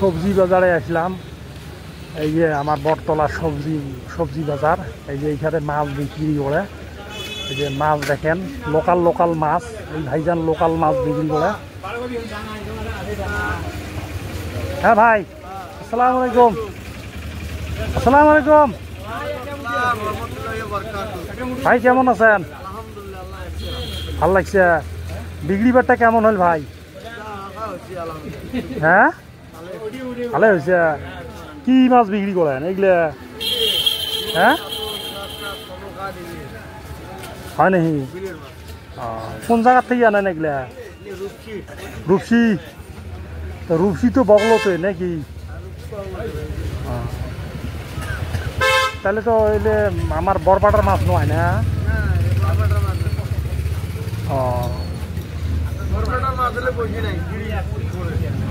সবজি বাজারে আসলাম। এই যে আমার বটতলা সবজি বাজার। এই যে এইখানে মাছ বিক্রি করে। এই যে মাছ দেখেন, লোকাল মাছ। এই ভাইজান লোকাল মাছ বিক্রি করে। হ্যাঁ ভাই, আসসালামু আলাইকুম। আসসালামু আলাইকুম ভাই, কেমন আছেন? ভাল লাগছে। বিক্রি বাট্টা কেমন হল ভাই? হ্যাঁ, ভালো হয়েছে। কি মাছ বিক্রি করেন এগুলা? হ্যাঁ, হয় নাকি? কোন জায়গার থেকে আনেন এগুলা? রূপসী। রূপসী তো বগলতে নাকি? তাহলে তো এলে আমার বরপাটার মাছ নয় না? ও,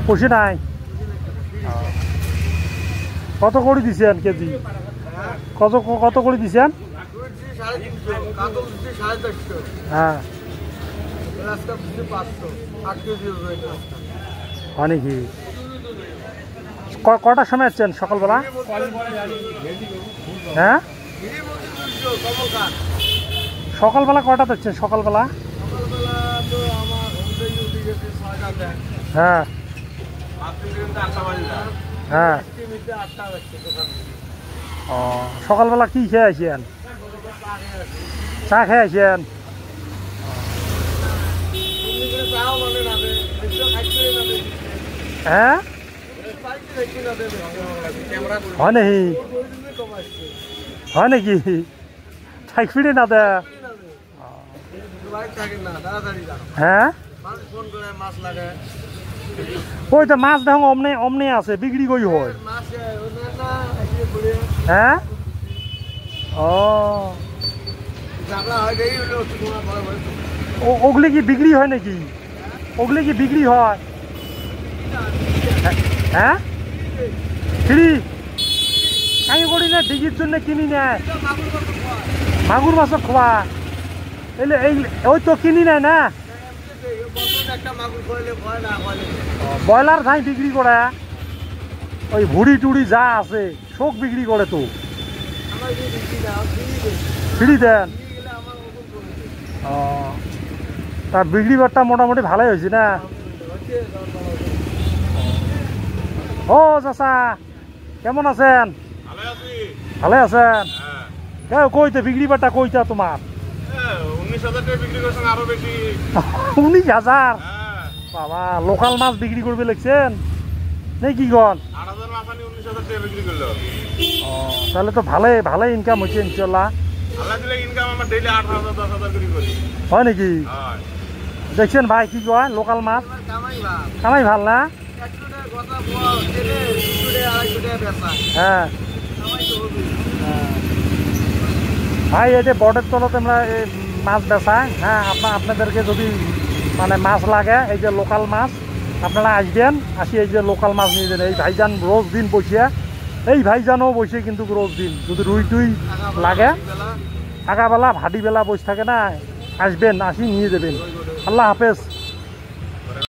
পয়সা নাই। কত করে দিছেন কেজি? কত করে দিছেন? হ্যাঁ, হয় নাকি? কটার সময় আসছেন? সকালবেলা? হ্যাঁ, সকালবেলা কটা দেখছেন? সকালবেলা? হ্যাঁ হ্যাঁ। ও, সকালবেলা কি খেয়ে আসেন? চা খেয়ে আসেন? হ্যাঁ, হয় নাকি? হয় নাকি? ঠাইক ফিরে না দে? হ্যাঁ, ওই তো মাছ দেখো অমনে আছে, বিক্রি কই হয়? হ্যাঁ, ও, ওগুলি কি বিক্রি হয় নাকি? ওগুলি কি বিক্রি হয়? হ্যাঁ, ফ্রি? আমি করি না, ডিগির জন্য কিনি নেয়। মাগুর মাছ খোয়া এলে এই ওই তো কিনি নেয় না? ব্রয়লার খাই বিক্রি করে, ওই ভুড়ি টুড়ি যা আছে সব বিক্রি করে তো। ফ্রি দেন? ও, তার বিক্রি বারটা মোটামুটি ভালোই হয়েছে না? ও চাচা, কেমন আছেন? ভালো আছেন? কইতে বিক্রি বারটা কইতা তোমার? 19,000? বাবা, লোকাল মাছ বিক্রি করবে লাগছেন নাকি গন? তাহলে তো ভালোই ইনকাম হচ্ছে ইনশাল্লাহ। হয় নাকি? দেখছেন ভাই কি কয়, লোকাল মাছ কামাই ভাল না? হ্যাঁ ভাই, এই যে বর্ডের তলাতে আমরা মাছ বেচাই। হ্যাঁ, আপনাদেরকে যদি মানে মাছ লাগে, এই যে লোকাল মাছ, আপনারা আসবেন, আসি এই যে লোকাল মাছ নিয়ে যাবেন। এই ভাইজান রোজ দিন বসে, এই ভাইজানও বসে কিন্তু রোজ দিন। যদি রুই টুই লাগে, আগাবেলা ভাটিবেলা বসে থাকে না, আসবেন, আসি নিয়ে যাবেন। আল্লাহ হাফেজ।